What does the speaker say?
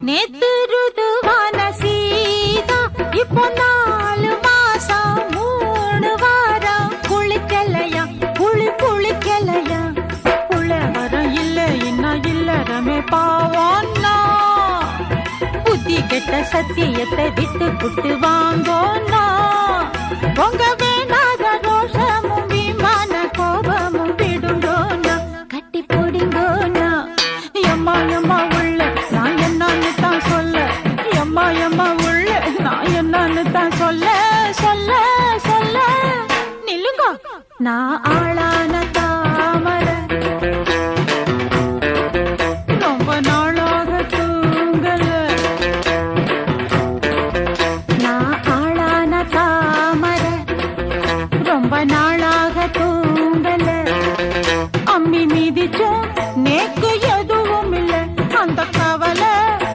நேத்து ருதுவான சீதா இப்போ 4 மாசம் 3 வாரம் குளிக்கலையா குளிக்கலையா புள்ள வரம் இல்ல என்ன இல்லறமே பாவோன்னா புத்தி கெட்ட சத்தியத்தை விட்டு புட்டு வாங்கோன்னா உங்க